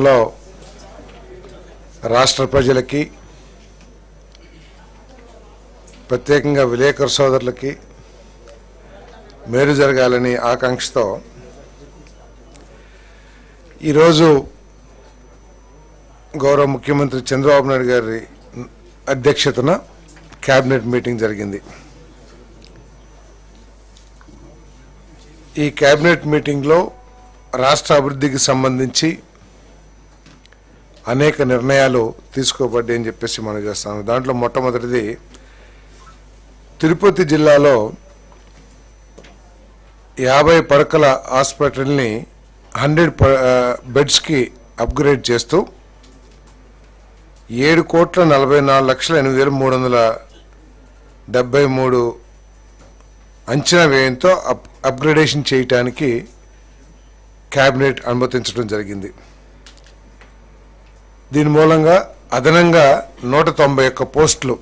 లో రాష్ట్ర ప్రజలకి ప్రత్యేకంగా విలేకరు సోదరులకి మేలు జరగాలని ఆకాంక్షతో ఈరోజు గౌరవ ముఖ్యమంత్రి చంద్రబాబు నాయుడు గారి అధ్యక్షతన కేబినెట్ మీటింగ్ జరిగింది. ఈ కేబినెట్ మీటింగ్లో రాష్ట్ర అభివృద్ధికి సంబంధించి అనేక నిర్ణయాలు తీసుకోబడ్డాయని చెప్పేసి మనం చేస్తాము. దాంట్లో మొట్టమొదటిది తిరుపతి జిల్లాలో 50 పడకల హాస్పిటల్ని 100 బెడ్స్కి అప్గ్రేడ్ చేస్తూ 7,44,08,373 అంచనా వ్యయంతో అప్గ్రేడేషన్ చేయడానికి కేబినెట్ అనుమతించడం జరిగింది. దీని మూలంగా అదనంగా 191 పోస్టులు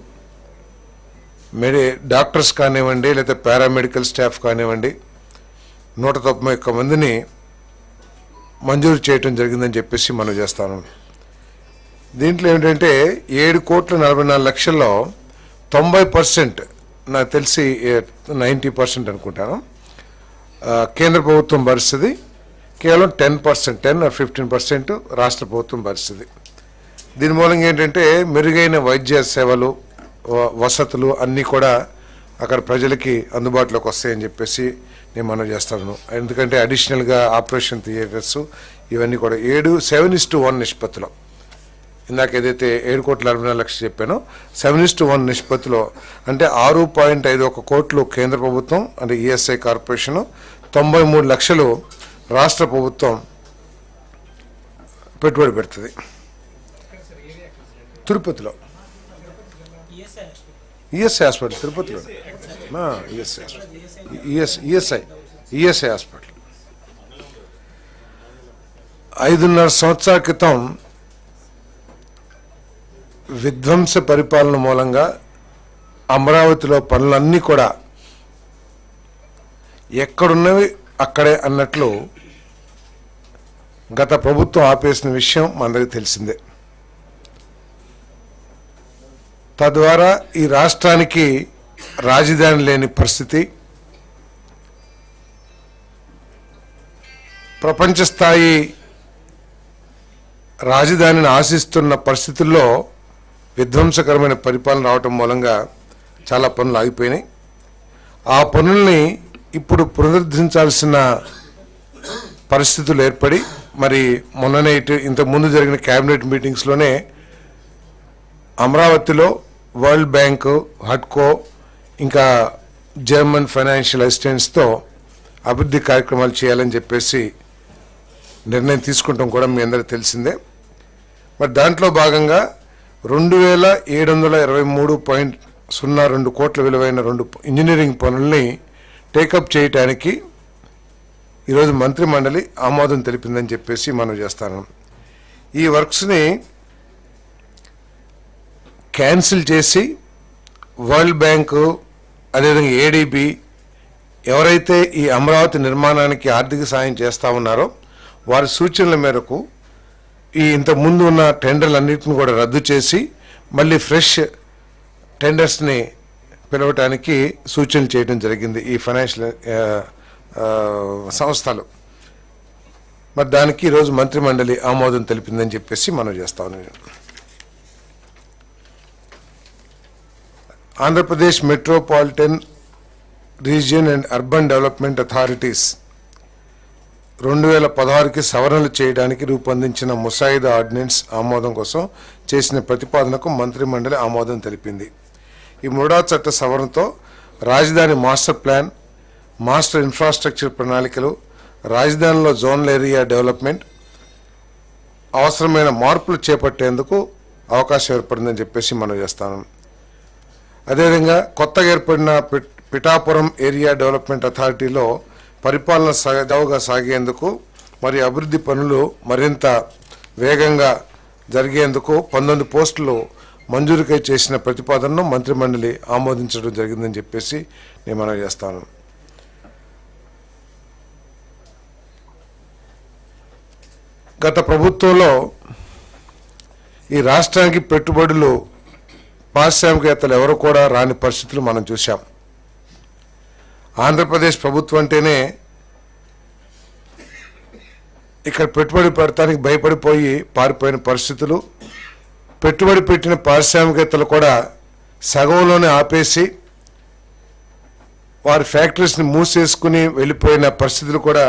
డాక్టర్స్ కానివ్వండి, లేదా పారామెడికల్ స్టాఫ్ కానివ్వండి 191 మందిని మంజూరు చేయటం జరిగిందని చెప్పేసి మనం చేస్తాను. దీంట్లో ఏమిటంటే 7,44,00,000లో 90%, నాకు తెలిసి 90% అనుకుంటాను, కేంద్ర ప్రభుత్వం భరిస్తుంది. కేవలం 10% 10 or 15% రాష్ట్ర ప్రభుత్వం భరిస్తుంది. దీని మూలంగా ఏంటంటే మెరుగైన వైద్య సేవలు, వసతులు అన్నీ కూడా అక్కడ ప్రజలకి అందుబాటులోకి వస్తాయని చెప్పేసి నేను మనం చేస్తాను. ఎందుకంటే అడిషనల్గా ఆపరేషన్ థియేటర్స్ ఇవన్నీ కూడా 7:1 నిష్పత్తిలో, ఇందాక ఏదైతే 7,44,00,000 చెప్పానో 7:1 నిష్పత్తిలో, అంటే 6.51 కోట్లు కేంద్ర ప్రభుత్వం అంటే ఈఎస్ఐ కార్పొరేషను, 93 లక్షలు రాష్ట్ర ప్రభుత్వం పెట్టుబడి పెడుతుంది. తిరుపతిలో ఈఎస్ఐ హాస్పిటల్, తిరుపతిలో ఈఎస్ఐ హాస్పిటల్ 5.5 సంవత్సరాల క్రితం విధ్వంస పరిపాలన మూలంగా అమరావతిలో పనులన్నీ కూడా ఎక్కడున్నవి అక్కడే అన్నట్లు గత ప్రభుత్వం ఆపేసిన విషయం మనందరికీ తెలిసిందే. తద్వారా ఈ రాష్ట్రానికి రాజధాని లేని పరిస్థితి, ప్రపంచ స్థాయి రాజధానిని ఆశిస్తున్న పరిస్థితుల్లో విధ్వంసకరమైన పరిపాలన రావటం మూలంగా చాలా పనులు ఆగిపోయినాయి. ఆ పనుల్ని ఇప్పుడు పునరుద్ధరించాల్సిన పరిస్థితులు ఏర్పడి, మరి మొన్ననే ఇంతకుముందు జరిగిన కేబినెట్ మీటింగ్స్లోనే అమరావతిలో వరల్డ్ బ్యాంకు, హడ్కో, ఇంకా జర్మన్ ఫైనాన్షియల్ అసిస్టెంట్స్తో అభివృద్ధి కార్యక్రమాలు చేయాలని చెప్పేసి నిర్ణయం తీసుకుంటాం కూడా మీ అందరికీ తెలిసిందే. మరి దాంట్లో భాగంగా 2,723.02 కోట్ల విలువైన 2 ఇంజనీరింగ్ పనుల్ని టేకప్ చేయటానికి ఈరోజు మంత్రి మండలి ఆమోదం తెలిపిందని చెప్పేసి మనం చేస్తాను. ఈ వర్క్స్ని క్యాన్సిల్ చేసి వరల్డ్ బ్యాంకు, అదేవిధంగా ఏడీబీ ఎవరైతే ఈ అమరావతి నిర్మాణానికి ఆర్థిక సాయం చేస్తూ ఉన్నారో వారి సూచనల మేరకు ఈ ఇంతకుముందు ఉన్న టెండర్లన్నింటిని కూడా రద్దు చేసి మళ్ళీ ఫ్రెష్ టెండర్స్ని పిలవటానికి సూచనలు చేయడం జరిగింది ఈ ఫైనాన్షియల్ సంస్థలు. మరి దానికి ఈరోజు మంత్రి మండలి ఆమోదం తెలిపిందని చెప్పేసి మనం చేస్తాను. Andhra Pradesh metropolitan region and urban development authorities 2016కి సవరణలు చేయడానికి రూపొందించిన ముసాయిదా ఆర్డినెన్స్ ఆమోదం కోసం చేసిన ప్రతిపాదనకు మంత్రి మండలి ఆమోదం తెలిపింది. ఈ 3వ చట్ట సవరణతో రాజధాని మాస్టర్ ప్లాన్, మాస్టర్ ఇన్ఫ్రాస్ట్రక్చర్ ప్రణాళికలు, రాజధానిలో జోనల్ ఏరియా డెవలప్మెంట్ అవసరమైన మార్పులు చేపట్టేందుకు అవకాశం ఏర్పడిందని చెప్పేసి మనం చేస్తాను. అదేవిధంగా కొత్తగా ఏర్పడిన పిఠాపురం ఏరియా డెవలప్మెంట్ అథారిటీలో పరిపాలన సజావుగా సాగేందుకు మరియు అభివృద్ధి పనులు మరింత వేగంగా జరిగేందుకు 19 పోస్టులు మంజూరుకై చేసిన ప్రతిపాదనను మంత్రి మండలి ఆమోదించడం జరిగిందని చెప్పేసి నేను మనం చేస్తాను. గత ప్రభుత్వంలో ఈ రాష్ట్రానికి పెట్టుబడులు పారిశ్రామికవేత్తలు ఎవరు కూడా రాని పరిస్థితులు మనం చూసాం. ఆంధ్రప్రదేశ్ ప్రభుత్వం అంటేనే ఇక్కడ పెట్టుబడి పెడతానికి భయపడిపోయి పారిపోయిన పరిస్థితులు, పెట్టుబడి పెట్టిన పారిశ్రామికవేత్తలు కూడా సగంలోనే ఆపేసి వారి ఫ్యాక్టరీస్ని మూసేసుకుని వెళ్ళిపోయిన పరిస్థితులు కూడా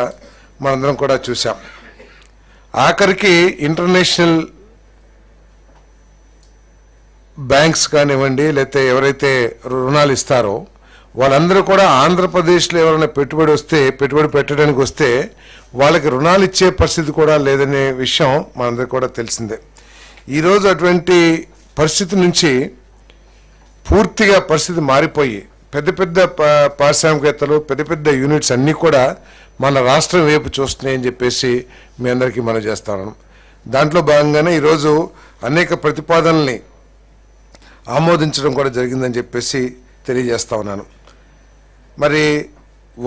మనందరం కూడా చూసాం. ఆఖరికి ఇంటర్నేషనల్ బ్యాంక్స్ కానివ్వండి, లేకపోతే ఎవరైతే రుణాలు ఇస్తారో వాళ్ళందరూ కూడా ఆంధ్రప్రదేశ్లో ఎవరైనా పెట్టుబడి పెట్టడానికి వస్తే వాళ్ళకి రుణాలు ఇచ్చే పరిస్థితి కూడా లేదనే విషయం మనందరికీ కూడా తెలిసిందే. ఈరోజు అటువంటి పరిస్థితి నుంచి పూర్తిగా పరిస్థితి మారిపోయి పెద్ద పెద్ద పారిశ్రామికవేత్తలు, పెద్ద పెద్ద యూనిట్స్ అన్నీ కూడా మన రాష్ట్రం వైపు చూస్తున్నాయని చెప్పేసి మీ అందరికీ మనం చేస్తాను. దాంట్లో భాగంగానే ఈరోజు అనేక ప్రతిపాదనల్ని ఆమోదించడం కూడా జరిగిందని చెప్పేసి తెలియజేస్తా ఉన్నాను. మరి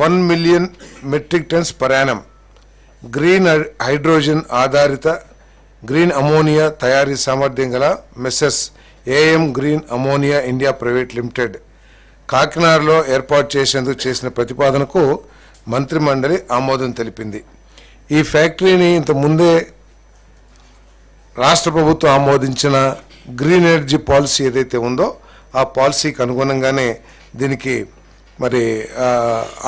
1 million metric tons per annum green hydrogen ఆధారిత గ్రీన్ అమోనియా తయారీ సామర్థ్యం గల messes AM green ammonia India private limited కాకినాడలో ఏర్పాటు చేసేందుకు చేసిన ప్రతిపాదనకు మంత్రిమండలి ఆమోదం తెలిపింది. ఈ ఫ్యాక్టరీని ఇంతకుముందే రాష్ట్ర ప్రభుత్వం ఆమోదించిన గ్రీన్ ఎనర్జీ పాలసీ ఏదైతే ఉందో ఆ పాలసీకి అనుగుణంగానే దీనికి మరి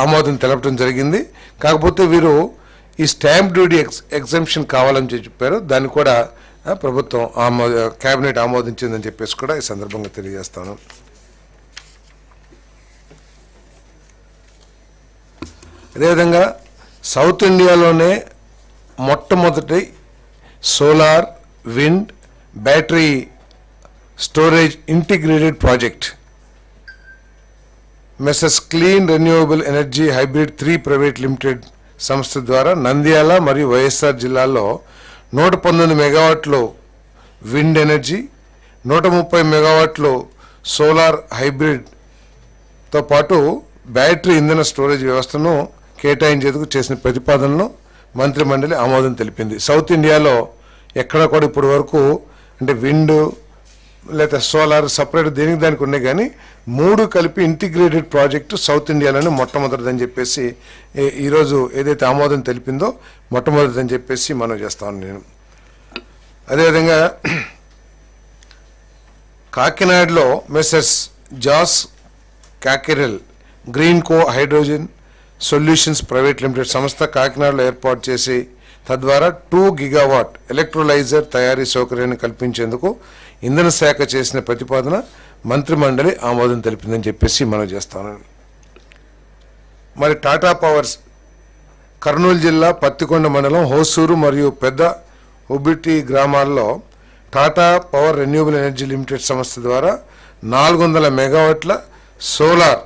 ఆమోదం తెలపడం జరిగింది. కాకపోతే వీరు ఈ స్టాంప్ డ్యూటీ ఎగ్జంప్షన్ కావాలని చెప్పారు. దాన్ని కూడా ప్రభుత్వం కేబినెట్ ఆమోదించిందని చెప్పేసి కూడా ఈ సందర్భంగా తెలియజేస్తాను. అదేవిధంగా సౌత్ ఇండియాలోనే మొట్టమొదటి solar, wind, battery storage integrated project messes clean renewable energy hybrid 3 private limited సంస్థ ద్వారా నంద్యాల మరియు వైఎస్ఆర్ జిల్లాల్లో 119 మెగావాట్లు విండ్ ఎనర్జీ, 130 మెగావాట్లు సోలార్ హైబ్రిడ్తో పాటు బ్యాటరీ ఇంధన స్టోరేజ్ వ్యవస్థను కేటాయించేందుకు చేసిన ప్రతిపాదనను మంత్రిమండలి ఆమోదం తెలిపింది. సౌత్ ఇండియాలో ఎక్కడ కూడా ఇప్పటి వరకు అంటే విండ్ లేదా సోలార్ సపరేట్ దానికి ఉన్నాయి, కానీ 3 కలిపి ఇంటిగ్రేటెడ్ ప్రాజెక్టు సౌత్ ఇండియాలోనే మొట్టమొదటిదని చెప్పేసి ఈరోజు ఏదైతే ఆమోదం తెలిపిందో మొట్టమొదటిదని చెప్పేసి మనం చేస్తాను నేను. అదేవిధంగా కాకినాడలో మెస్సెస్ జాస్ కాకెరెల్ గ్రీన్ కో హైడ్రోజన్ సొల్యూషన్స్ ప్రైవేట్ లిమిటెడ్ సంస్థ కాకినాడలో ఏర్పాటు చేసి తద్వారా 2 గిగావాట్ ఎలక్ట్రోలైజర్ తయారీ సౌకర్యాన్ని కల్పించేందుకు ఇంధన శాఖ చేసిన ప్రతిపాదన మంత్రిమండలి ఆమోదం తెలిపిందని చెప్పేసి మనం చేస్తాను. మరి టాటా పవర్స్ కర్నూలు జిల్లా పత్తికొండ మండలం హోసూరు మరియు పెద్ద హుబిటి గ్రామాల్లో Tata power renewable energy limited సంస్థ ద్వారా 400 మెగావాట్ల సోలార్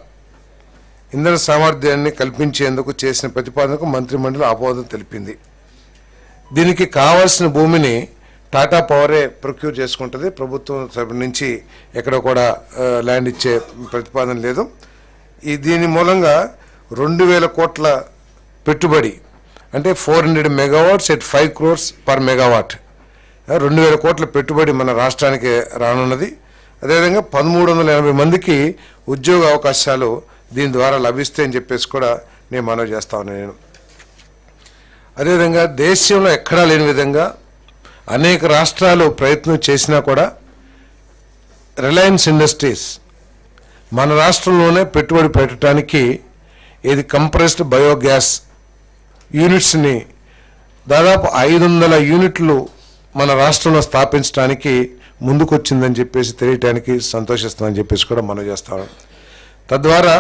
ఇంధన సామర్థ్యాన్ని కల్పించేందుకు చేసిన ప్రతిపాదనకు మంత్రిమండలి ఆమోదం తెలిపింది. దీనికి కావాల్సిన భూమిని టాటా పవరే ప్రొక్యూర్ చేసుకుంటుంది. ప్రభుత్వం తరపు నుంచి ఎక్కడ కూడా ల్యాండ్ ఇచ్చే ప్రతిపాదన లేదు. దీని మూలంగా 2000 కోట్ల పెట్టుబడి అంటే 400 megawatts at 5 crores per megawatt 2000 కోట్ల పెట్టుబడి మన రాష్ట్రానికి రానున్నది. అదేవిధంగా 1380 మందికి ఉద్యోగ అవకాశాలు దీని ద్వారా లభిస్తాయని చెప్పేసి కూడా నేను మనవి చేస్తా ఉన్నాను నేను. అదేవిధంగా దేశంలో ఎక్కడా లేని విధంగా అనేక రాష్ట్రాలు ప్రయత్నం చేసినా కూడా రిలయన్స్ ఇండస్ట్రీస్ మన రాష్ట్రంలోనే పెట్టుబడి పెట్టడానికి ఇది కంప్రెస్డ్ బయోగ్యాస్ యూనిట్స్ని దాదాపు 500 యూనిట్లు మన రాష్ట్రంలో స్థాపించడానికి ముందుకొచ్చిందని చెప్పేసి తెలియటానికి సంతోషిస్తామని చెప్పేసి కూడా మనం చేస్తాం. తద్వారా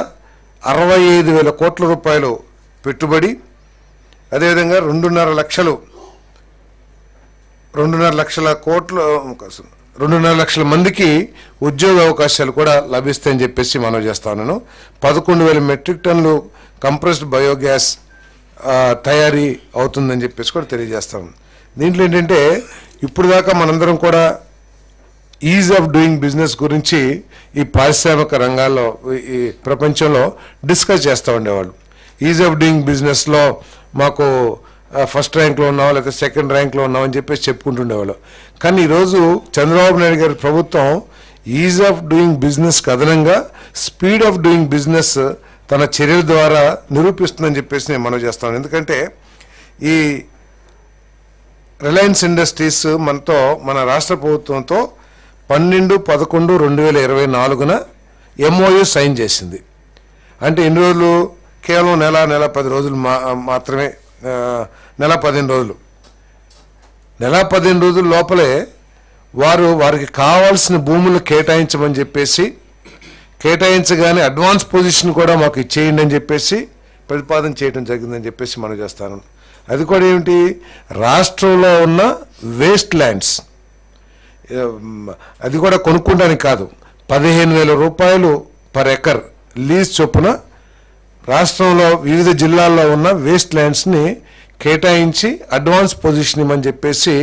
65,000 కోట్ల రూపాయలు పెట్టుబడి, అదేవిధంగా 2.5 లక్షల మందికి ఉద్యోగ అవకాశాలు కూడా లభిస్తాయని చెప్పేసి మనం చేస్తాను. 11,000 మెట్రిక్ టన్నులు కంప్రెస్డ్ బయోగ్యాస్ తయారీ అవుతుందని చెప్పేసి కూడా తెలియజేస్తాను. దీంట్లో ఏంటంటే ఇప్పుడు దాకా మనందరం కూడా ఈజ్ ఆఫ్ డూయింగ్ బిజినెస్ గురించి ఈ పారిశ్రామిక రంగాల్లో ఈ ప్రపంచంలో డిస్కస్ చేస్తూ ఉండేవాళ్ళు. ఈజ్ ఆఫ్ డూయింగ్ బిజినెస్లో మాకు ఫస్ట్ ర్యాంక్లో ఉన్నావా లేకపోతే సెకండ్ ర్యాంక్లో ఉన్నావా అని చెప్పేసి చెప్పుకుంటుండేవాళ్ళు. కానీ ఈరోజు చంద్రబాబు నాయుడు గారి ప్రభుత్వం ఈజ్ ఆఫ్ డూయింగ్ బిజినెస్కి అదనంగా స్పీడ్ ఆఫ్ డూయింగ్ బిజినెస్ తన చర్యల ద్వారా నిరూపిస్తుందని చెప్పేసి నేను మనవి చేస్తాను. ఎందుకంటే ఈ రిలయన్స్ ఇండస్ట్రీస్ మన రాష్ట్ర ప్రభుత్వంతో 12/11/2024 MOU సైన్ చేసింది. అంటే ఎన్ని రోజులు? కేవలం నెల 10 రోజులు మాత్రమే, నెల 15 రోజులు. నెల 15 రోజుల లోపలే వారికి కావాల్సిన భూములు కేటాయించమని చెప్పేసి, కేటాయించగానే అడ్వాన్స్ పొజిషన్ కూడా మాకు ఇచ్చేయండి అని చెప్పేసి ప్రతిపాదన చేయడం జరిగిందని చెప్పేసి మనం చేస్తాను. అది కూడా ఏమిటి? రాష్ట్రంలో ఉన్న వేస్ట్ ల్యాండ్స్, అది కూడా కొనుక్కోవడానికి కాదు, 15,000 రూపాయలు పర్ ఎకర్ లీజ్ చొప్పున రాష్ట్రంలో వివిధ జిల్లాల్లో ఉన్న వేస్ట్ ల్యాండ్స్ని కేటాయించి అడ్వాన్స్ పొజిషన్ ఇవ్వమని చెప్పేసి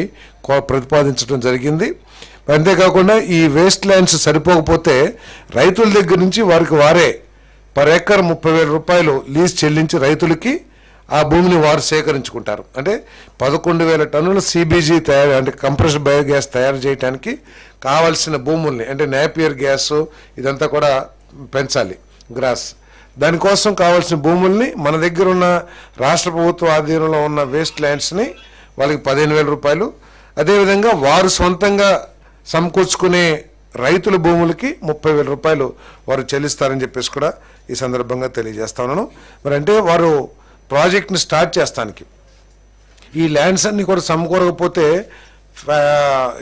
ప్రతిపాదించడం జరిగింది. అంతేకాకుండా ఈ వేస్ట్ ల్యాండ్స్ సరిపోకపోతే రైతుల దగ్గర నుంచి వారే పర్ ఎకర్ 30,000 రూపాయలు లీజ్ చెల్లించి రైతులకి ఆ భూమిని వారు సేకరించుకుంటారు. అంటే 11,000 టన్నుల CBG తయారు, అంటే కంప్రెస్డ్ బయోగ్యాస్ తయారు చేయడానికి కావాల్సిన భూముల్ని, అంటే నేపియర్ గ్యాస్ ఇదంతా కూడా పెంచాలి, గ్రాస్, దానికోసం కావాల్సిన భూముల్ని మన దగ్గర ఉన్న రాష్ట్ర ప్రభుత్వ ఆధీనంలో ఉన్న వేస్ట్ ల్యాండ్స్ని వాళ్ళకి 15,000 రూపాయలు, అదేవిధంగా వారు సొంతంగా సమకూర్చుకునే రైతుల భూములకి 30,000 రూపాయలు వారు చెల్లిస్తారని చెప్పేసి కూడా ఈ సందర్భంగా తెలియజేస్తా ఉన్నాను. మరి అంటే వారు ప్రాజెక్ట్ని స్టార్ట్ చేస్తానికి ఈ ల్యాండ్స్ అన్నీ కూడా సమకూరకపోతే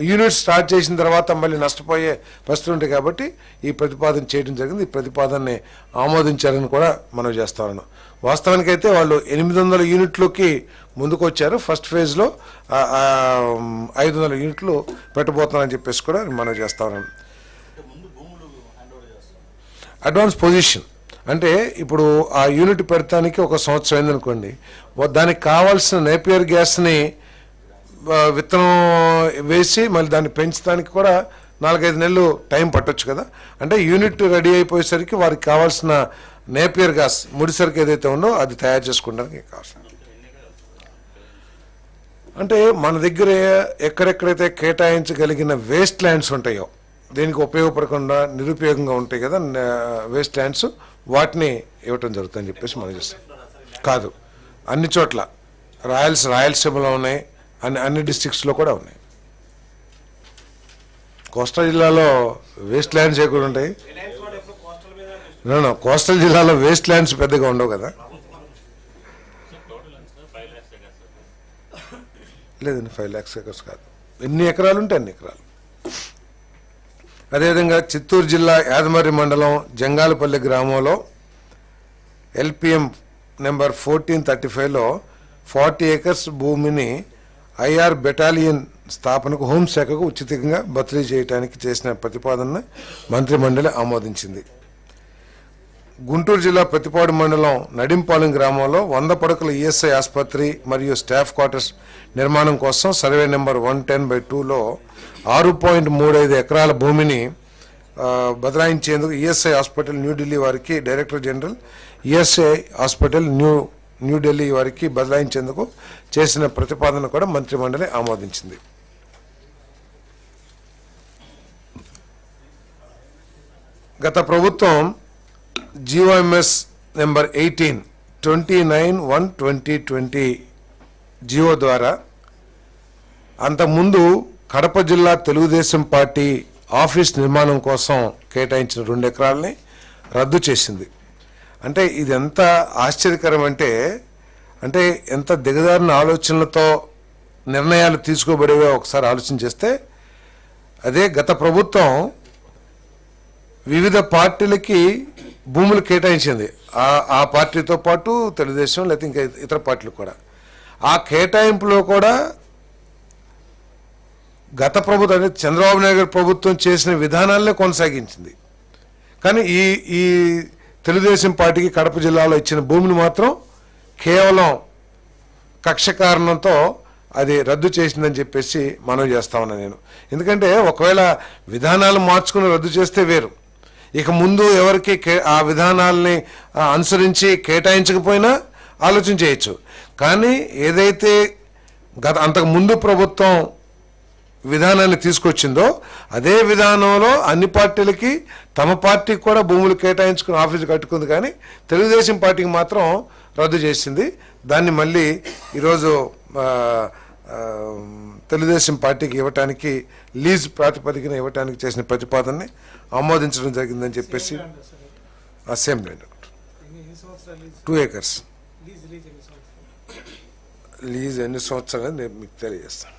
యూనిట్ స్టార్ట్ చేసిన తర్వాత మళ్ళీ నష్టపోయే పరిస్థితులు ఉంటాయి. కాబట్టి ఈ ప్రతిపాదన చేయడం జరిగింది. ఈ ప్రతిపాదనని ఆమోదించాలని కూడా మనం చేస్తా ఉన్నాం. వాస్తవానికైతే వాళ్ళు 800 యూనిట్లకి ముందుకు వచ్చారు. ఫస్ట్ ఫేజ్లో 500 యూనిట్లు పెట్టబోతున్నారని చెప్పేసి కూడా మనం చేస్తా ఉన్నాం. అడ్వాన్స్ పొజిషన్ అంటే ఇప్పుడు ఆ యూనిట్ పెడతానికి 1 సంవత్సరం అయిందనుకోండి, దానికి కావాల్సిన నేపియర్ గ్యాస్ని విత్తనం వేసి మళ్ళీ దాన్ని పెంచడానికి కూడా 4-5 నెలలు టైం పట్టొచ్చు కదా. అంటే యూనిట్ రెడీ అయిపోయేసరికి వారికి కావాల్సిన నేపియర్ గ్యాస్ ముడిసరికి ఏదైతే ఉందో అది తయారు చేసుకోవడానికి కావాల్సిన, అంటే మన దగ్గర ఎక్కడెక్కడైతే కేటాయించగలిగిన వేస్ట్ ల్యాండ్స్ ఉంటాయో, దీనికి ఉపయోగపడకుండా నిరుపయోగంగా ఉంటాయి కదా వేస్ట్ ల్యాండ్స్, వాటిని ఇవ్వటం జరుగుతుందని చెప్పేసి మనం చేస్తాం. కాదు, అన్ని చోట్ల రాయలసీమలో ఉన్నాయి, అన్ని డిస్ట్రిక్ట్స్లో కూడా ఉన్నాయి. కోస్టల్ జిల్లాలో వేస్ట్ ల్యాండ్స్ ఎక్కడ ఉంటాయి? కోస్టల్ జిల్లాలో వేస్ట్ ల్యాండ్స్ పెద్దగా ఉండవు కదా. లేదండి, 5 lakhs acres కాదు, ఎన్ని ఎకరాలు ఉంటే అన్ని ఎకరాలు. అదేవిధంగా చిత్తూరు జిల్లా యాదమరి మండలం జంగాలపల్లి గ్రామంలో LPM నెంబర్ 1435లో 40 acres భూమిని IR బెటాలియన్ స్థాపనకు హోంశాఖకు ఉచితంగా బదిలీ చేయడానికి చేసిన ప్రతిపాదనను మంత్రిమండలి ఆమోదించింది. గుంటూరు జిల్లా ప్రతిపాడు మండలం నడింపాలెం గ్రామంలో 100 పడకల ESI ఆసుపత్రి మరియు స్టాఫ్ క్వార్టర్స్ నిర్మాణం కోసం సర్వే నెంబర్ 110/2లో 6.35 ఎకరాల భూమిని బదలాయించేందుకు ESI హాస్పిటల్ న్యూఢిల్లీ వారికి director general ESI hospital New Delhi వారికి బదలాయించేందుకు చేసిన ప్రతిపాదన కూడా మంత్రిమండలి ఆమోదించింది. గత ప్రభుత్వం GOMS నెంబర్ 18/29/2020 జియో ద్వారా అంతకుముందు కడప జిల్లా తెలుగుదేశం పార్టీ ఆఫీస్ నిర్మాణం కోసం కేటాయించిన 2 ఎకరాలని రద్దు చేసింది. అంటే ఇది ఎంత ఆశ్చర్యకరం అంటే ఎంత దిగజారిన ఆలోచనలతో నిర్ణయాలు తీసుకోబడేవో ఒకసారి ఆలోచన చేస్తే, అదే గత ప్రభుత్వం వివిధ పార్టీలకి భూములు కేటాయించింది, ఆ పార్టీతో పాటు తెలుగుదేశం లేకపోతే ఇంకా ఇతర పార్టీలు కూడా. ఆ కేటాయింపులో కూడా గత ప్రభుత్వం అంటే చంద్రబాబు నాయుడు గారి ప్రభుత్వం చేసిన విధానాలనే కొనసాగించింది. కానీ ఈ తెలుగుదేశం పార్టీకి కడప జిల్లాలో ఇచ్చిన భూమిని మాత్రం కేవలం కక్ష కారణంతో అది రద్దు చేసిందని చెప్పేసి మనవి చేస్తా ఉన్నాను నేను. ఎందుకంటే ఒకవేళ విధానాలు మార్చుకుని రద్దు చేస్తే వేరు, ఇక ముందు ఎవరికి ఆ విధానాలని అనుసరించి కేటాయించకపోయినా ఆలోచన చేయొచ్చు. కానీ ఏదైతే అంతకు ముందు ప్రభుత్వం విధానాన్ని తీసుకొచ్చిందో అదే విధానంలో అన్ని పార్టీలకి తమ పార్టీకి కూడా భూములు కేటాయించుకుని ఆఫీసు కట్టుకుంది, కానీ తెలుగుదేశం పార్టీకి మాత్రం రద్దు చేసింది. దాన్ని మళ్ళీ ఈరోజు తెలుగుదేశం పార్టీకి ఇవ్వటానికి లీజ్ ప్రాతిపదికన ఇవ్వటానికి చేసిన ప్రతిపాదనని ఆమోదించడం జరిగిందని చెప్పేసి సేమ్ ల్యాండ్ 2 acres లీజ్ ఎన్ని సంవత్సరాలు నేను మీకు తెలియజేస్తాను.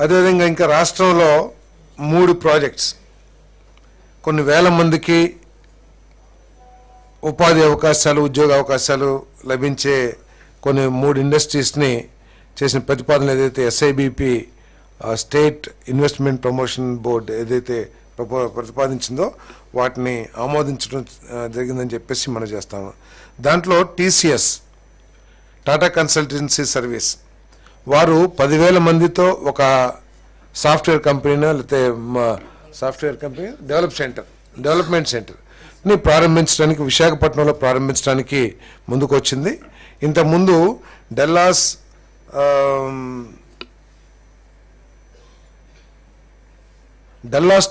అదేవిధంగా ఇంకా రాష్ట్రంలో 3 ప్రాజెక్ట్స్ కొన్ని వేల మందికి ఉపాధి అవకాశాలు, ఉద్యోగ అవకాశాలు లభించే కొన్ని 3 ఇండస్ట్రీస్ని చేసిన ప్రతిపాదన ఏదైతే SIBP state investment promotion board ఏదైతే ప్రతిపాదించిందో వాటిని ఆమోదించడం జరిగిందని చెప్పేసి మనం చేస్తాము. దాంట్లో TCS టాటా కన్సల్టెన్సీ సర్వీస్ వారు 10,000 మందితో ఒక సాఫ్ట్వేర్ కంపెనీనో లేకపోతే సాఫ్ట్వేర్ కంపెనీ డెవలప్మెంట్ సెంటర్ని ప్రారంభించడానికి విశాఖపట్నంలో ప్రారంభించడానికి ముందుకు వచ్చింది. ఇంతకుముందు డల్లాస్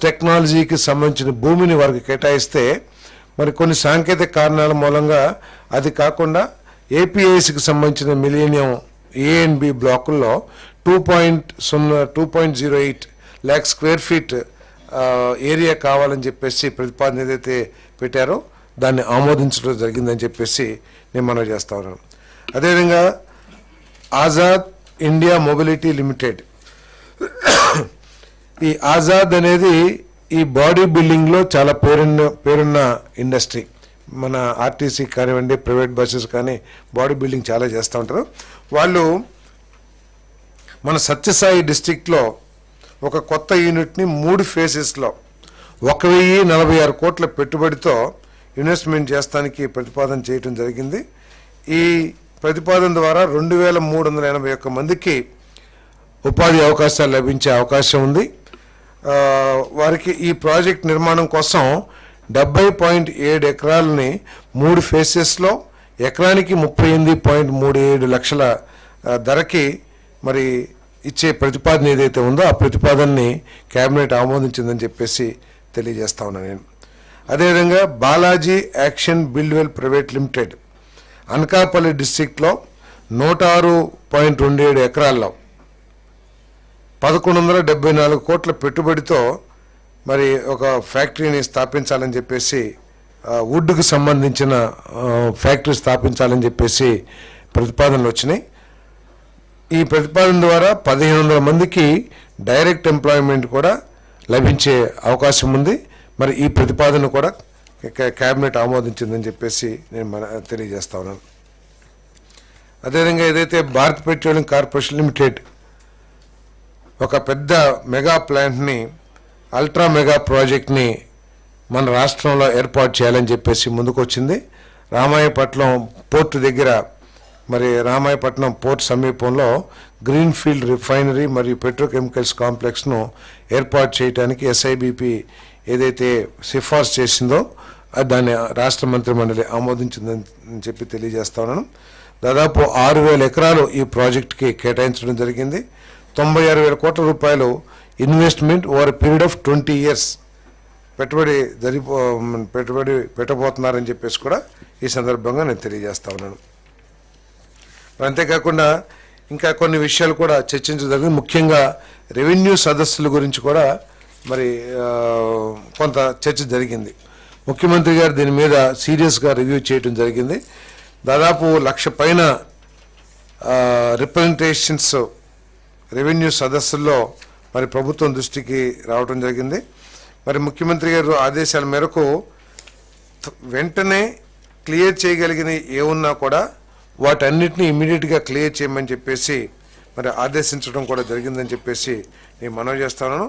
టెక్నాలజీకి సంబంధించిన భూమిని వారికి కేటాయిస్తే మరి కొన్ని సాంకేతిక కారణాల మూలంగా అది కాకుండా APICకి సంబంధించిన millennium A and B బ్లాకుల్లో 2.08 lakh square feet area కావాలని చెప్పేసి ప్రతిపాదన ఏదైతే పెట్టారో దాన్ని ఆమోదించడం జరిగిందని చెప్పేసి నేను మనవి చేస్తా ఉన్నాను. అదేవిధంగా ఆజాద్ ఇండియా మొబిలిటీ లిమిటెడ్, ఈ ఆజాద్ అనేది ఈ బాడీ బిల్డింగ్లో చాలా పేరున్న ఇండస్ట్రీ. మన RTC కానివ్వండి, ప్రైవేట్ బస్సెస్ కానీ బాడీ బిల్డింగ్ చాలా చేస్తూ ఉంటారు. వాళ్ళు మన సత్యసాయి డిస్టిక్లో ఒక కొత్త యూనిట్ని 3 ఫేజెస్లో 1,046 కోట్ల పెట్టుబడితో ఇన్వెస్ట్మెంట్ చేస్తానికి ప్రతిపాదన చేయడం జరిగింది. ఈ ప్రతిపాదన ద్వారా 2,381 మందికి ఉపాధి అవకాశాలు లభించే అవకాశం ఉంది. వారికి ఈ ప్రాజెక్ట్ నిర్మాణం కోసం 70.7 ఎకరాలని 3 ఫేసెస్లో ఎకరానికి 38.37 లక్షల ధరకి మరి ఇచ్చే ప్రతిపాదన ఏదైతే ఉందో ఆ ప్రతిపాదనని కేబినెట్ ఆమోదించిందని చెప్పేసి తెలియజేస్తా ఉన్నాను నేను. అదేవిధంగా Balaji action Buildwell private limited Anakapalli డిస్టిక్లో 106.27 ఎకరాల్లో 1,174 కోట్ల పెట్టుబడితో మరి ఒక ఫ్యాక్టరీని స్థాపించాలని చెప్పేసి వుడ్కు సంబంధించిన ఫ్యాక్టరీ స్థాపించాలని చెప్పేసి ప్రతిపాదనలు వచ్చినాయి. ఈ ప్రతిపాదన ద్వారా 1,500 మందికి డైరెక్ట్ ఎంప్లాయ్మెంట్ కూడా లభించే అవకాశం ఉంది. మరి ఈ ప్రతిపాదన కూడా కేబినెట్ ఆమోదించిందని చెప్పేసి నేను తెలియజేస్తా ఉన్నాను. అదేవిధంగా ఏదైతే భారత్ పెట్రోలియం కార్పొరేషన్ లిమిటెడ్ ఒక పెద్ద మెగా ప్లాంట్ని, అల్ట్రా మెగా ప్రాజెక్ట్ని మన రాష్ట్రంలో ఏర్పాటు చేయాలని చెప్పేసి ముందుకు వచ్చింది. రామాయపట్నం పోర్టు దగ్గర, మరి రామాయపట్నం పోర్ట్ సమీపంలో గ్రీన్ ఫీల్డ్ రిఫైనరీ మరియు పెట్రోకెమికల్స్ కాంప్లెక్స్ను ఏర్పాటు చేయడానికి SIBP ఏదైతే సిఫార్సు చేసిందో దాన్ని రాష్ట్ర మంత్రిమండలి ఆమోదించిందని చెప్పి తెలియజేస్తా ఉన్నాను. దాదాపు 6,000 ఎకరాలు ఈ ప్రాజెక్టుకి కేటాయించడం జరిగింది. 96,000 కోట్ల రూపాయలు investment over period of 20 years పెట్టుబడి పెట్టబోతున్నారని చెప్పేసి కూడా ఈ సందర్భంగా నేను తెలియజేస్తా ఉన్నాను. అంతేకాకుండా ఇంకా కొన్ని విషయాలు కూడా చర్చించదగింది. ముఖ్యంగా రెవెన్యూ సదస్సుల గురించి కూడా మరి కొంత చర్చ జరిగింది. ముఖ్యమంత్రి గారు దీని మీద సీరియస్గా రివ్యూ చేయడం జరిగింది. దాదాపు 1,00,000 పైన రిప్రజెంటేషన్స్ రెవెన్యూ సదస్సుల్లో మరి ప్రభుత్వం దృష్టికి రావడం జరిగింది. మరి ముఖ్యమంత్రి గారు ఆదేశాల మేరకు వెంటనే క్లియర్ చేయగలిగిన ఏమున్నా కూడా వాటన్నిటిని ఇమ్మీడియట్గా క్లియర్ చేయమని చెప్పేసి మరి ఆదేశించడం కూడా జరిగిందని చెప్పేసి నేను మనవి చేస్తున్నాను.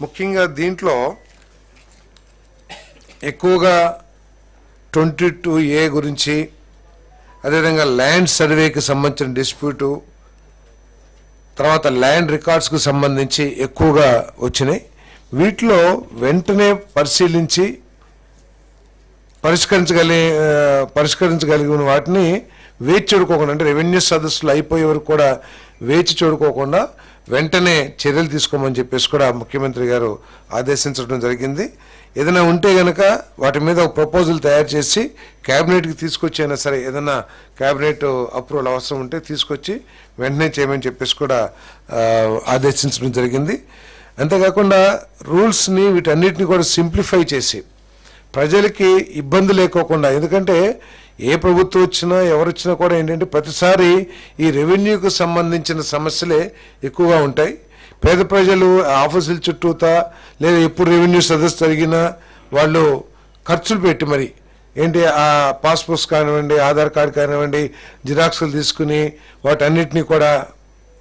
ముఖ్యంగా దీంట్లో ఎక్కువగా 22A గురించి, అదేవిధంగా ల్యాండ్ సర్వేకి సంబంధించిన డిస్ప్యూటు, తర్వాత ల్యాండ్ రికార్డ్స్కు సంబంధించి ఎక్కువగా వచ్చినాయి. వీటిలో వెంటనే పరిశీలించి పరిష్కరించగలిగిన వాటిని వేచి చూడుకోకుండా, అంటే రెవెన్యూ సదస్సులు అయిపోయే వరకు కూడా వేచి చూడుకోకుండా వెంటనే చర్యలు తీసుకోమని చెప్పేసి కూడా ముఖ్యమంత్రి గారు ఆదేశించడం జరిగింది. ఏదైనా ఉంటే కనుక వాటి మీద ఒక ప్రపోజల్ తయారు చేసి క్యాబినెట్కి తీసుకొచ్చి అయినా సరే ఏదైనా క్యాబినెట్ అప్రూవల్ అవసరం ఉంటే తీసుకొచ్చి వెంటనే చేయమని చెప్పేసి కూడా ఆదేశించడం జరిగింది. అంతేకాకుండా రూల్స్ని వీటన్నిటిని కూడా సింప్లిఫై చేసి ప్రజలకి ఇబ్బంది లేకోకుండా, ఎందుకంటే ఏ ప్రభుత్వం వచ్చినా ఎవరు వచ్చినా కూడా ఏంటంటే ప్రతిసారి ఈ రెవెన్యూకు సంబంధించిన సమస్యలే ఎక్కువగా ఉంటాయి. పేద ప్రజలు ఆఫీసుల చుట్టూతా లేదా ఎప్పుడు రెవెన్యూ సదస్సు జరిగినా వాళ్ళు ఖర్చులు పెట్టి మరి ఏంటి ఆ పాస్పోర్ట్స్ కానివ్వండి, ఆధార్ కార్డు కానివ్వండి, జిరాక్స్లు తీసుకుని వాటన్నిటినీ కూడా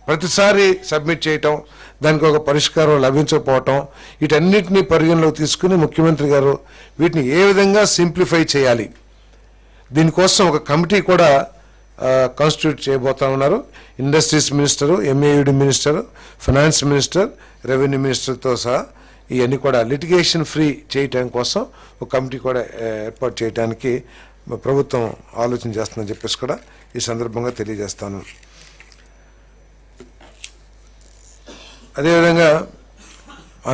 ప్రతిసారి సబ్మిట్ చేయటం, దానికి ఒక పరిష్కారం లభించకపోవటం, వీటన్నిటినీ పరిగణలోకి తీసుకుని ముఖ్యమంత్రి గారు వీటిని ఏ విధంగా సింప్లిఫై చేయాలి, దీనికోసం ఒక కమిటీ కూడా కాన్స్టిట్యూట్ చేయబోతా ఉన్నారు. Industries minister, MAUD minister, finance minister, revenue మినిస్టర్తో సహా ఇవన్నీ కూడా లిటిగేషన్ ఫ్రీ చేయటం కోసం ఒక కమిటీ కూడా ఏర్పాటు చేయడానికి ప్రభుత్వం ఆలోచన చేస్తుందని చెప్పేసి కూడా ఈ సందర్భంగా తెలియజేస్తాను. అదేవిధంగా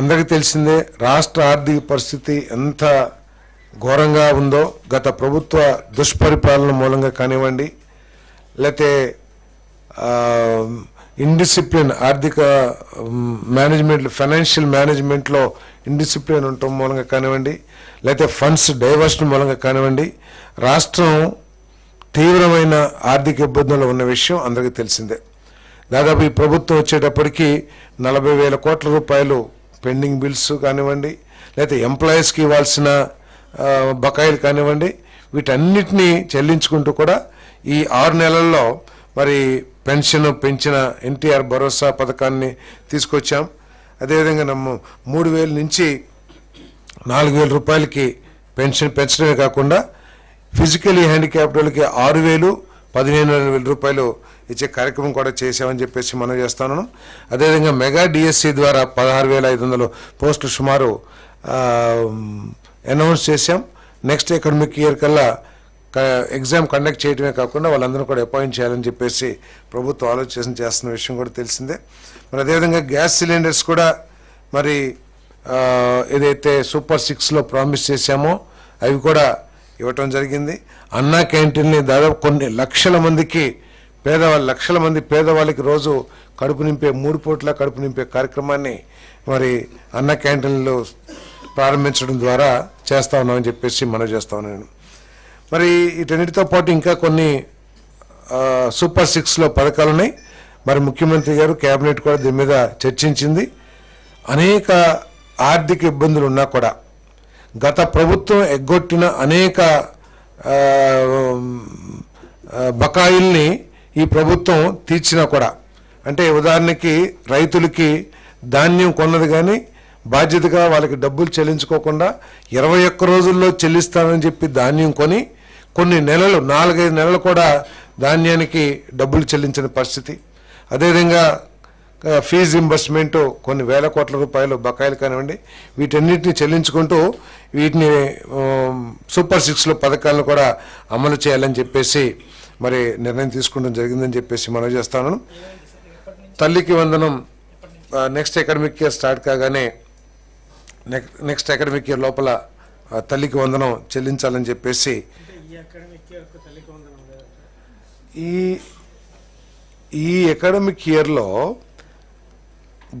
అందరికీ తెలిసిందే రాష్ట్ర ఆర్థిక పరిస్థితి ఎంత ఘోరంగా ఉందో గత ప్రభుత్వ దుష్పరిపాలన మూలంగా కానివ్వండి, లేకపోతే ఇండిసిప్లిన్ ఆర్థిక మేనేజ్మెంట్, ఫైనాన్షియల్ మేనేజ్మెంట్లో ఇండిసిప్లిన్ ఉండటం మూలంగా కానివ్వండి, లేకపోతే ఫండ్స్ డైవర్షన్ మూలంగా కానివ్వండి, రాష్ట్రం తీవ్రమైన ఆర్థిక ఇబ్బందులు ఉన్న విషయం అందరికీ తెలిసిందే. దాదాపు ఈ ప్రభుత్వం వచ్చేటప్పటికి 40,000 కోట్ల రూపాయలు పెండింగ్ బిల్స్ కానివ్వండి, లేకపోతే ఎంప్లాయీస్కి ఇవ్వాల్సిన బకాయిలు కానివ్వండి, వీటన్నిటినీ చెల్లించుకుంటూ కూడా ఈ 6 నెలల్లో మరి పెన్షన్ పెంచిన ఎన్టీఆర్ భరోసా పథకాన్ని తీసుకొచ్చాం. అదేవిధంగా 3,000 నుంచి 4,000 రూపాయలకి పెన్షన్ పెంచడమే కాకుండా ఫిజికలీ హ్యాండిక్యాప్డ్ వాళ్ళకి 6,000, 15,000 రూపాయలు ఇచ్చే కార్యక్రమం కూడా చేసామని చెప్పేసి మనం చేస్తున్నాం. అదేవిధంగా మెగా డిఎస్సి ద్వారా 16,500 పోస్టులు సుమారు అనౌన్స్ చేశాం. నెక్స్ట్ అకాడమిక్ ఇయర్ కల్లా ఎగ్జామ్ కండక్ట్ చేయడమే కాకుండా వాళ్ళందరూ కూడా అపాయింట్ చేయాలని చెప్పేసి ప్రభుత్వం ఆలోచన చేస్తున్న విషయం కూడా తెలిసిందే. మరి అదేవిధంగా గ్యాస్ సిలిండర్స్ కూడా మరి ఏదైతే సూపర్ 6లో ప్రామిస్ చేశామో అవి కూడా ఇవ్వటం జరిగింది. అన్నా క్యాంటీన్ని దాదాపు కొన్ని లక్షల మందికి లక్షల మంది పేదవాళ్ళకి రోజు కడుపు నింపే 3 పూట్ల కడుపు నింపే కార్యక్రమాన్ని మరి అన్న క్యాంటీన్లు ప్రారంభించడం ద్వారా చేస్తా ఉన్నామని చెప్పేసి మనం చేస్తా ఉన్నాను. మరి వీటన్నిటితో పాటు ఇంకా కొన్ని సూపర్ 6లో పథకాలు ఉన్నాయి. మరి ముఖ్యమంత్రి గారు కేబినెట్ కూడా దీని మీద చర్చించింది. అనేక ఆర్థిక ఇబ్బందులు ఉన్నా కూడా గత ప్రభుత్వం ఎగ్గొట్టిన అనేక బకాయిల్ని ఈ ప్రభుత్వం తీర్చినా కూడా, అంటే ఉదాహరణకి రైతులకి ధాన్యం కొన్నది కానీ బాధ్యతగా వాళ్ళకి డబ్బులు చెల్లించుకోకుండా 21 రోజుల్లో చెల్లిస్తానని చెప్పి ధాన్యం కొని కొన్ని నెలలు 4-5 నెలలు కూడా ధాన్యానికి డబ్బులు చెల్లించిన పరిస్థితి. అదేవిధంగా ఫీజు రింబర్స్మెంట్ కొన్ని వేల కోట్ల రూపాయలు బకాయిలు కానివ్వండి, వీటన్నిటిని చెల్లించుకుంటూ వీటిని సూపర్ 6లో పథకాలను కూడా అమలు చేయాలని చెప్పేసి మరి నిర్ణయం తీసుకోవడం జరిగిందని చెప్పేసి మనం చేస్తాను. తల్లికి వందనం నెక్స్ట్ అకాడమిక్ ఇయర్ స్టార్ట్ కాగానే నెక్స్ట్ అకాడమిక్ ఇయర్ లోపల తల్లికి వందనం చెల్లించాలని చెప్పేసి ఈ అకాడమిక్ ఇయర్లో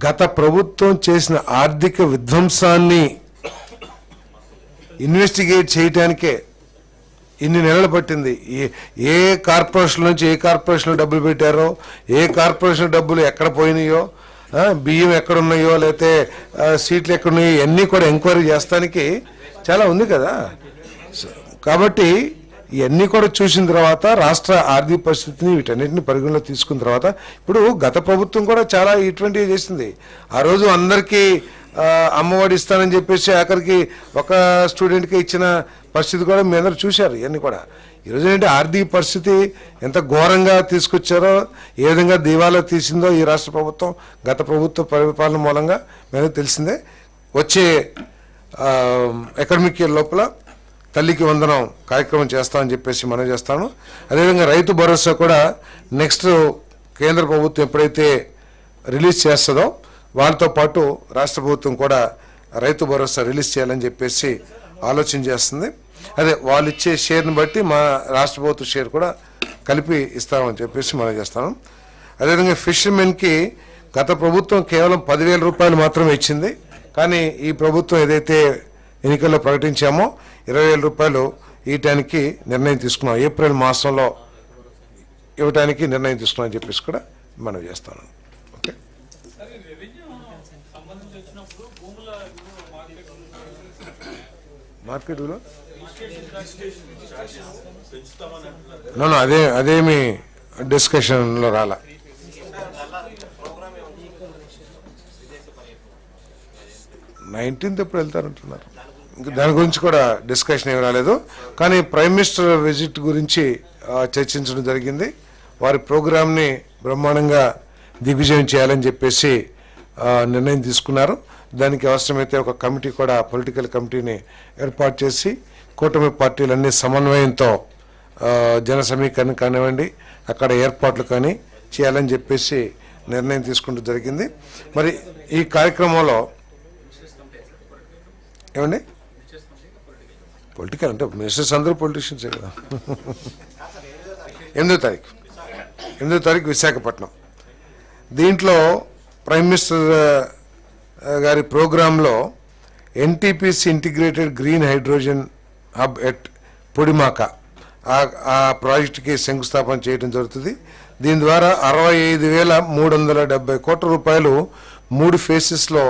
గత ప్రభుత్వం చేసిన ఆర్థిక విధ్వంసాన్ని ఇన్వెస్టిగేట్ చేయడానికే ఇన్ని నెలలు పట్టింది. ఏ కార్పొరేషన్ నుంచి ఏ కార్పొరేషన్లో డబ్బులు పెట్టారో, ఏ కార్పొరేషన్ డబ్బులు ఎక్కడ పోయినాయో, బియ్యం ఎక్కడున్నాయో, లేకపోతే సీట్లు ఎక్కడున్నాయో, ఇవన్నీ కూడా ఎంక్వైరీ చేస్తానికి చాలా ఉంది కదా. కాబట్టి ఇవన్నీ కూడా చూసిన తర్వాత రాష్ట్ర ఆర్థిక పరిస్థితిని వీటన్నిటిని పరిగణలో తీసుకున్న తర్వాత ఇప్పుడు గత ప్రభుత్వం కూడా చాలా ఇటువంటివి చేసింది. ఆ రోజు అందరికీ అమ్మఒడి ఇస్తానని చెప్పేసి ఆఖరికి ఒక స్టూడెంట్కి ఇచ్చిన పరిస్థితి కూడా మీ అందరూ చూశారు. ఇవన్నీ కూడా ఈరోజు ఏంటంటే ఆర్థిక పరిస్థితి ఎంత ఘోరంగా తీసుకొచ్చారో, ఏ విధంగా దివాలా తీసిందో ఈ రాష్ట్ర ప్రభుత్వం గత ప్రభుత్వ పరిపాలన మూలంగా మేము తెలిసిందే. వచ్చే అకాడమిక్ ఇయర్ లోపల తల్లికి వందనం కార్యక్రమం చేస్తామని చెప్పేసి మనం చేస్తాను. అదేవిధంగా రైతు భరోసా కూడా నెక్స్ట్ కేంద్ర ప్రభుత్వం ఎప్పుడైతే రిలీజ్ చేస్తుందో వాళ్ళతో పాటు రాష్ట్ర ప్రభుత్వం కూడా రైతు భరోసా రిలీజ్ చేయాలని చెప్పేసి ఆలోచన చేస్తుంది. అదే వాళ్ళు ఇచ్చే షేర్ని బట్టి మా రాష్ట్ర ప్రభుత్వ షేర్ కూడా కలిపి ఇస్తామని చెప్పేసి మనం చేస్తాను. అదేవిధంగా ఫిషర్మెన్కి గత ప్రభుత్వం కేవలం 10,000 రూపాయలు మాత్రమే ఇచ్చింది. కానీ ఈ ప్రభుత్వం ఏదైతే ఎన్నికల్లో ప్రకటించామో 20,000 రూపాయలు ఇవ్వటానికి నిర్ణయం తీసుకున్నాం. ఏప్రిల్ మాసంలో ఇవ్వటానికి నిర్ణయం తీసుకున్నాం అని చెప్పేసి కూడా మనం చేస్తాను. ఓకే, మార్కెట్ విలువ అదేమి డిస్కషన్లో రాలా. ఎప్పుడు వెళ్తారంటున్నారు. ఇంకా దాని గురించి కూడా డిస్కషన్ ఏమి రాలేదు. కానీ ప్రైమ్ మినిస్టర్ విజిట్ గురించి చర్చించడం జరిగింది. వారి ప్రోగ్రామ్ని బ్రహ్మాండంగా దిగ్విజయం చేయాలని చెప్పేసి నిర్ణయం తీసుకున్నారు. దానికి అవసరమైతే ఒక కమిటీ కూడా పొలిటికల్ కమిటీని ఏర్పాటు చేసి కూటమి పార్టీలన్నీ సమన్వయంతో జన సమీకరణ కానివ్వండి, అక్కడ ఏర్పాట్లు కానీ చేయాలని చెప్పేసి నిర్ణయం తీసుకుంటూ జరిగింది. మరి ఈ కార్యక్రమంలో ఏమండి పొలిటికల్ అంటే మినిస్టర్స్ అందరూ పొలిటీషియన్సే కదా. 8వ తారీఖు విశాఖపట్నం. దీంట్లో ప్రైమ్ మినిస్టర్ గారి ప్రోగ్రాంలో NTPC integrated green hydrogen hub at Podimaka ఆ ప్రాజెక్టుకి శంకుస్థాపన చేయడం జరుగుతుంది. దీని ద్వారా 65,370 కోట్ల రూపాయలు 3 ఫేసెస్లో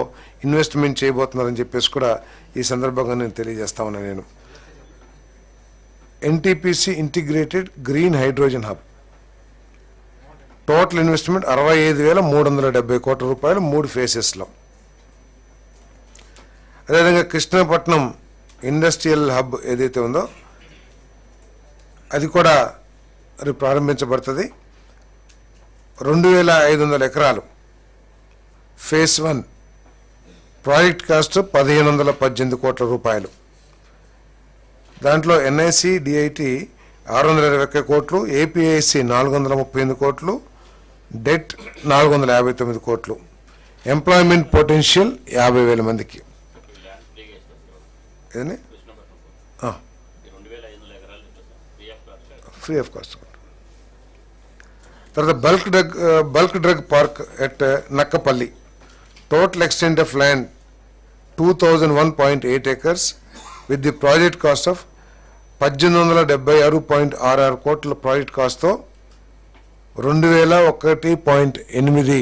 ఇన్వెస్ట్మెంట్ చేయబోతున్నారని చెప్పేసి కూడా ఈ సందర్భంగా నేను తెలియజేస్తా ఉన్నాను. నేను NTPC integrated green hydrogen hub total investment 65,370 కోట్ల రూపాయలు 3 ఫేసెస్లో. అదేవిధంగా కృష్ణపట్నం ఇండస్ట్రియల్ హబ్ ఏదైతే ఉందో అది కూడా ప్రారంభించబడుతుంది. 2,500 ఎకరాలు ఫేజ్ 1 ప్రాజెక్ట్ కాస్ట్ 1,518 కోట్ల రూపాయలు. దాంట్లో ఎన్ఐసి డిఐటి 621 కోట్లు, ఏపీఐసి 438 కోట్లు, డెట్ 459 కోట్లు. ఎంప్లాయ్మెంట్ పొటెన్షియల్ 50,000 మందికి. ఏదండి ఫ్రీ ఆఫ్ కాస్ట్. తర్వాత bulk drug park at Nakkapalli. Total extent of land 2,001.8 acres with the project cost of 1,876.66 కోట్ల ప్రాజెక్ట్ కాస్ట్తో 2,001.8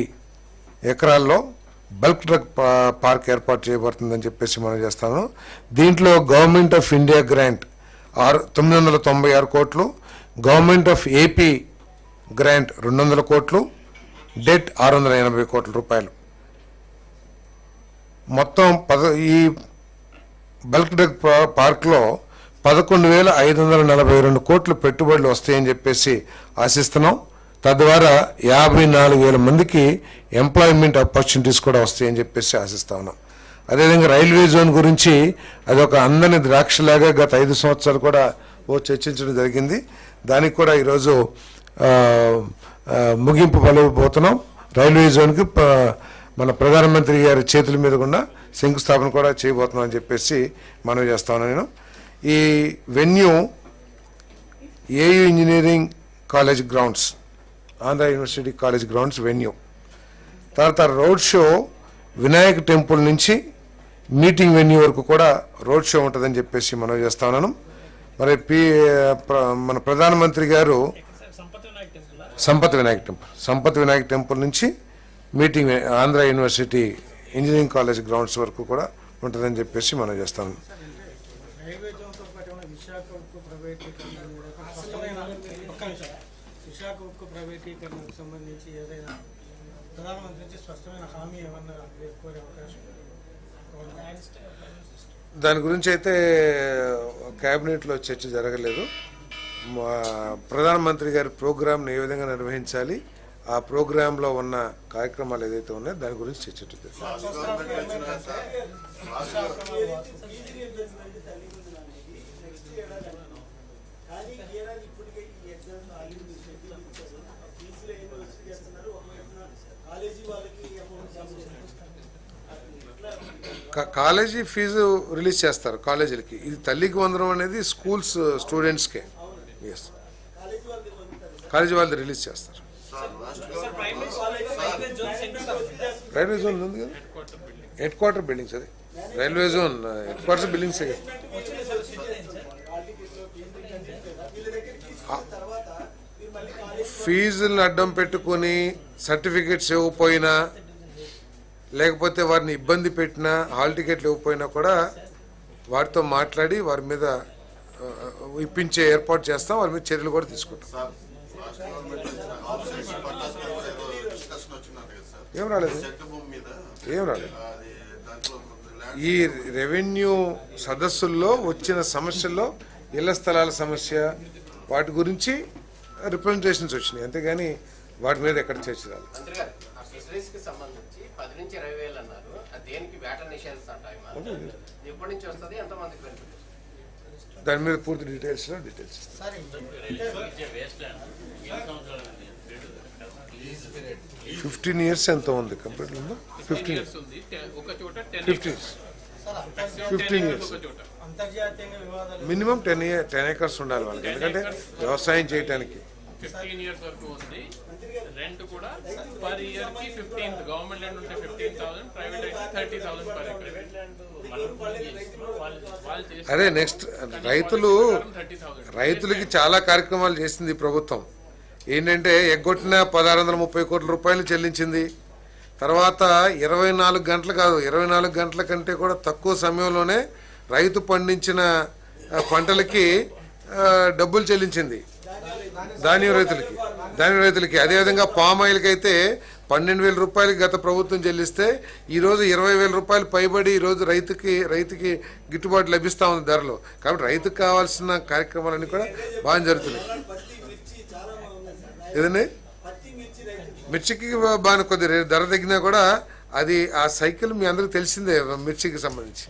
ఎకరాల్లో బల్క్ డ్రగ్ పార్క్ ఏర్పాటు చేయబడుతుందని చెప్పేసి మనం చేస్తాను. దీంట్లో గవర్నమెంట్ ఆఫ్ ఇండియా గ్రాంట్ 996 కోట్లు, గవర్నమెంట్ ఆఫ్ ఏపీ గ్రాంట్ 200 కోట్లు, డెట్ 680 కోట్ల రూపాయలు. మొత్తం ఈ బల్క్ డ్రగ్ పార్క్లో 11,542 కోట్లు పెట్టుబడులు వస్తాయని చెప్పేసి ఆశిస్తున్నాం. తద్వారా 54,000 మందికి ఎంప్లాయ్మెంట్ ఆపర్చునిటీస్ కూడా వస్తాయని చెప్పేసి ఆశిస్తా ఉన్నాం. అదేవిధంగా రైల్వే జోన్ గురించి అదొక అందని ద్రాక్షలాగా గత 5 సంవత్సరాలు కూడా చర్చించడం జరిగింది. దానికి కూడా ఈరోజు ముగింపు పలవబోతున్నాం. రైల్వే జోన్కి మన ప్రధానమంత్రి గారి చేతుల మీద కూడా శంకుస్థాపన కూడా చేయబోతున్నాం అని చెప్పేసి మనవి చేస్తాను. నేను ఈ venue AU engineering college grounds, Andhra university college grounds venue. తర్వాత రోడ్ షో వినాయక్ టెంపుల్ నుంచి మీటింగ్ వెన్యూ వరకు కూడా రోడ్ షో ఉంటుందని చెప్పేసి మనవి చేస్తా ఉన్నాను. మరి మన ప్రధానమంత్రి గారు సంపత్ వినాయక్ టెంపుల్ నుంచి meeting Andhra university engineering college grounds వరకు కూడా ఉంటుందని చెప్పేసి మనం చేస్తాను. దాని గురించి అయితే క్యాబినెట్లో చర్చ జరగలేదు. ప్రధానమంత్రి గారి ప్రోగ్రాంను ఏ విధంగా నిర్వహించాలి, ఆ ప్రోగ్రాంలో ఉన్న కార్యక్రమాలు ఏదైతే ఉన్నాయో దాని గురించి చర్చ. కాలేజీ ఫీజు రిలీజ్ చేస్తారు కాలేజీలకి. ఇది తల్లికి వందనం అనేది స్కూల్స్ స్టూడెంట్స్కే. ఎస్, కాలేజీ వాళ్ళది రిలీజ్ చేస్తారు. రైల్వే జోన్ ఉంది కదా, హెడ్ క్వార్టర్ బిల్డింగ్స్, అది railway zone head quarter buildings. ఫీజులను అడ్డం పెట్టుకుని సర్టిఫికెట్స్ ఇవ్వకపోయినా, లేకపోతే వారిని ఇబ్బంది పెట్టినా, హాల్ టికెట్లు ఇవ్వకపోయినా కూడా వారితో మాట్లాడి వారి మీద ఇప్పించే ఏర్పాటు చేస్తాం. వారి మీద చర్యలు కూడా తీసుకుంటాం. ఏం రాలేదు. ఈ రెవెన్యూ సదస్సుల్లో వచ్చిన సమస్యల్లో ఇళ్ల స్థలాల సమస్య, వాటి గురించి రిప్రజెంటేషన్స్ వచ్చినాయి, అంతేగాని వాటి మీద ఎక్కడ చర్చ రాలేదు. దాని మీద పూర్తి డీటెయిల్స్ ఇస్తాను. 15 years ఎంతో ఉంది కంప్లీట్ ఉందా? 15 years. మినిమం 10 acres ఉండాలి వాళ్ళకి, ఎందుకంటే వ్యవసాయం చేయడానికి. 15 years వరకు ఉంది. రెంట్ కూడా పర్ ఇయర్ కి 15, గవర్నమెంట్ ల్యాండ్ ఉంటే 15,000, ప్రైవేట్ అయితే 30,000 పర్ ఎకర్. అదే నెక్స్ట్ రైతులకి చాలా కార్యక్రమాలు చేసింది ప్రభుత్వం. ఏంటంటే ఎగ్గొట్టిన 1630 కోట్ల రూపాయలు చెల్లించింది. తర్వాత 24 గంటలు కాదు, 24 గంటల కంటే కూడా తక్కువ సమయంలోనే రైతు పండించిన పంటలకి డబ్బులు చెల్లించింది ధాన్యం రైతులకి. అదేవిధంగా పామ్ ఆయిల్కి అయితే 12,000 రూపాయలకి గత ప్రభుత్వం చెల్లిస్తే ఈరోజు 20,000 రూపాయలు పైబడి ఈరోజు రైతుకి గిట్టుబాటు లభిస్తూ ఉంది ధరలో. కాబట్టి రైతుకు కావాల్సిన కార్యక్రమాలన్నీ కూడా బాగా జరుగుతున్నాయి. ఏదండి, మిర్చికి బాగా కొద్ది ధర తగ్గినా కూడా అది ఆ సైకిల్ మీ అందరికి తెలిసిందే మిర్చికి సంబంధించి.